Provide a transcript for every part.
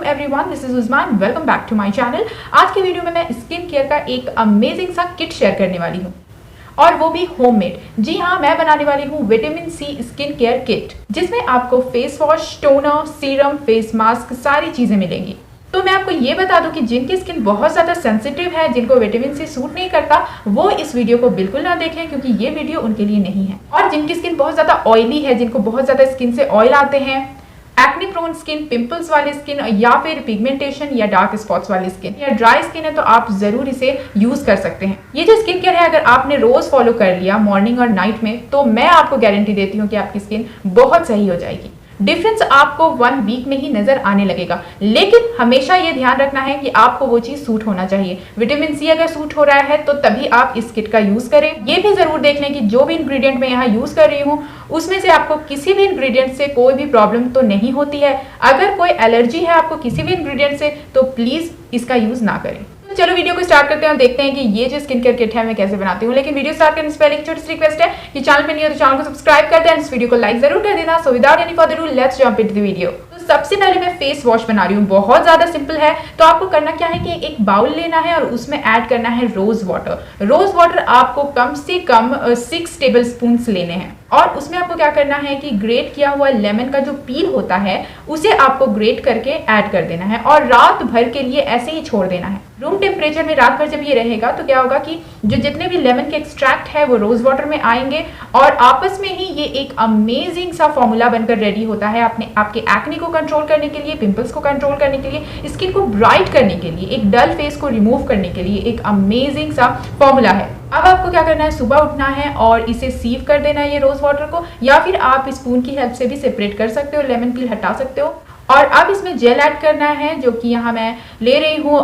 Everyone, this is Uzma and welcome back to my channel. आज की video में मैं स्किन केयर का एक अमेजिंग सा किट शेयर करने वाली हूँ और वो भी होममेड। जी हाँ, मैं बनाने वाली हूँ vitamin C skin care kit, जिसमें आपको face wash, toner, serum, face mask सारी चीजें मिलेंगी। तो मैं आपको ये बता दूं कि जिनकी स्किन बहुत ज़्यादा सेंसिटिव है, जिनको विटामिन सी सूट नहीं करता, वो इस वीडियो को बिल्कुल ना देखें, क्योंकि ये वीडियो उनके लिए नहीं है। और जिनकी स्किन बहुत ज़्यादा ऑयली है, जिनको बहुत ज़्यादा स्किन से ऑयल आते हैं, एक्ने प्रोन स्किन, पिंपल्स वाली स्किन, या फिर पिगमेंटेशन या डार्क स्पॉट्स वाली स्किन या ड्राई स्किन है, तो आप जरूर इसे यूज कर सकते हैं। ये जो स्किन केयर है, अगर आपने रोज फॉलो कर लिया मॉर्निंग और नाइट में, तो मैं आपको गारंटी देती हूँ कि आपकी स्किन बहुत सही हो जाएगी। डिफरेंस आपको 1 वीक में ही नजर आने लगेगा, लेकिन हमेशा ये ध्यान रखना है कि आपको वो चीज सूट होना चाहिए। विटामिन सी अगर सूट हो रहा है तो तभी आप इस किट का यूज करें। ये भी जरूर देख लें कि जो भी इंग्रेडिएंट मैं यहाँ यूज कर रही हूँ, उसमें से आपको किसी भी इंग्रेडिएंट से कोई भी प्रॉब्लम तो नहीं होती है। अगर कोई एलर्जी है आपको किसी भी इंग्रेडिएंट से, तो प्लीज इसका यूज ना करें। चलो वीडियो को स्टार्ट करते हैं और देखते हैं कि ये जो स्किन केयर किट है मैं कैसे बनाती हूँ। लेकिन वीडियो स्टार्ट करने से पहले एक छोटी सी रिक्वेस्ट है कि चैनल पे नहीं हो तो चैनल को सब्सक्राइब कर दें, इस वीडियो को लाइक जरूर कर देना। So without any further ado, let's jump into the video. तो सबसे पहले मैं फेस वॉश बना रही हूँ, बहुत ज्यादा सिंपल है। तो आपको करना क्या है कि एक बाउल लेना है और उसमें ऐड करना है रोज वाटर। रोज वाटर आपको कम से कम 6 टेबल स्पून लेने हैं। और उसमें आपको क्या करना है कि ग्रेट किया हुआ लेमन का जो पील होता है, उसे आपको ग्रेट करके ऐड कर देना है और रात भर के लिए ऐसे ही छोड़ देना है। रूम टेम्परेचर में रात भर जब ये रहेगा, तो क्या होगा कि जो जितने भी लेमन के एक्सट्रैक्ट है वो रोज वाटर में आएंगे और आपस में ही ये एक अमेजिंग सा फॉर्मूला बनकर रेडी होता है आपके एक्ने को कंट्रोल करने के लिए, पिंपल्स को कंट्रोल करने के लिए, स्किन को ब्राइट करने के लिए, एक डल फेस को रिमूव करने के लिए एक अमेजिंग सा फॉर्मूला है। अब आपको क्या करना है, सुबह उठना है और इसे सीव कर देना है ये रोज वाटर को, या फिर आप स्पून की हेल्प से भी सेपरेट कर सकते हो, लेमन पील हटा सकते हो। और अब इसमें जेल ऐड करना है, जो कि यहाँ मैं ले रही हूँ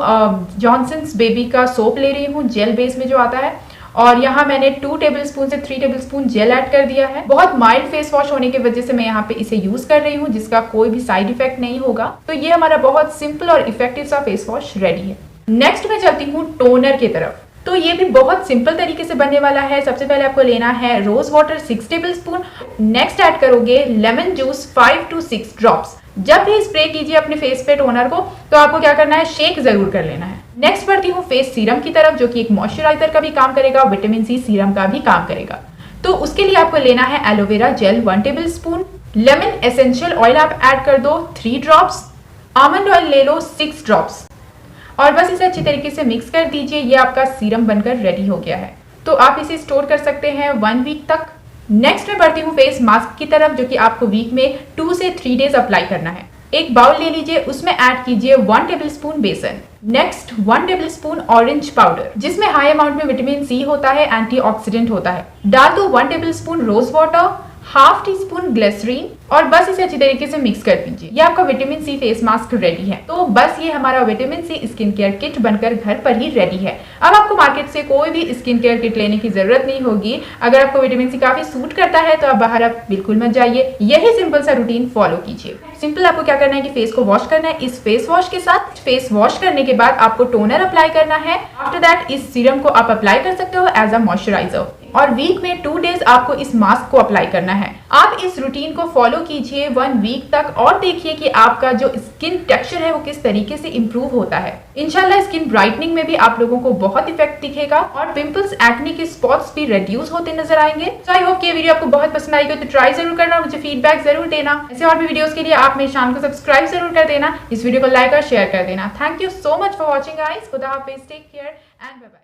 जॉनसन्स बेबी का सोप ले रही हूँ, जेल बेस में जो आता है। और यहाँ मैंने 2 टेबल स्पून से 3 टेबल स्पून जेल ऐड कर दिया है। बहुत माइल्ड फेस वॉश होने की वजह से मैं यहाँ पे इसे यूज कर रही हूँ, जिसका कोई भी साइड इफेक्ट नहीं होगा। तो ये हमारा बहुत सिंपल और इफेक्टिव सा फेस वॉश रेडी है। नेक्स्ट मैं चलती हूँ टोनर की तरफ। तो ये भी बहुत सिंपल तरीके से बनने वाला है। सबसे पहले आपको लेना है rose water 6 tablespoon. Next add करोगे लेमन जूस 5 to 6 ड्रॉप्स। जब भी स्प्रे कीजिए अपने फेस पे टोनर को, तो आपको क्या करना है, शेक जरूर कर लेना है। नेक्स्ट बढ़ती हूँ फेस सीरम की तरफ, जो कि एक मॉइस्चराइजर का भी काम करेगा, विटामिन सी सीरम का भी काम करेगा। तो उसके लिए आपको लेना है aloe vera gel 1 table spoon, lemon essential oil आप ऐड कर दो 3 ड्रॉप्स, आमंड ऑयल ले लो 6 ड्रॉप्स, और बस इसे अच्छी तरीके से मिक्स कर दीजिए। ये आपका सीरम बनकर रेडी हो गया है। तो आप इसे स्टोर कर सकते हैं 1 वीक तक। नेक्स्ट में बढ़ती हूँ फेस मास्क की तरफ, जो कि आपको वीक में 2 से 3 डेज अप्लाई करना है। एक बाउल ले लीजिए, उसमें ऐड कीजिए 1 टेबल स्पून बेसन। Next 1 tablespoon orange powder, जिसमें हाई अमाउंट में विटामिन सी होता है, एंटीऑक्सीडेंट होता है। डाल दो 1 tablespoon rose water, ½ teaspoon glycerin, और बस इसे अच्छी तरीके से मिक्स कर दीजिए। ये आपका vitamin C face mask ready है। तो बस ये हमारा vitamin C skin care kit बनकर घर पर ही रेडी है। अब आपको मार्केट से कोई भी स्किन केयर किट लेने की जरूरत नहीं होगी। अगर आपको विटामिन सी काफी सूट करता है, तो आप बाहर बिल्कुल मत जाइए, यही सिंपल सा रूटीन फॉलो कीजिए। सिंपल आपको क्या करना है कि फेस को वॉश करना है इस फेस वॉश के साथ। फेस वॉश करने के बाद आपको टोनर अप्लाई करना है। आफ्टर दैट इस सीरम को आप अप्लाई कर सकते हो एज अ मॉइस्चराइजर, और वीक में 2 डेज आपको इस मास्क को अप्लाई करना है। आप इस रूटीन को फॉलो कीजिए 1 वीक तक और देखिए कि आपका जो स्किन टेक्सचर है वो किस तरीके से इंप्रूव होता है। इंशाल्लाह स्किन ब्राइटनिंग में भी आप लोगों को बहुत इफेक्ट दिखेगा और पिंपल्स, एक्ने के स्पॉट्स भी रिड्यूस होते नजर आएंगे। तो आई होप कि ये वीडियो आपको बहुत पसंद आएगी, तो ट्राई जरूर करना, मुझे फीडबैक जरूर देना। ऐसे और भी वीडियोस के लिए आप मेरे चैनल को सब्सक्राइब जरूर कर देना, इस वीडियो को लाइक और शेयर कर देना। Thank you so much for watching guys. खुदा हाफिज, take care and bye bye.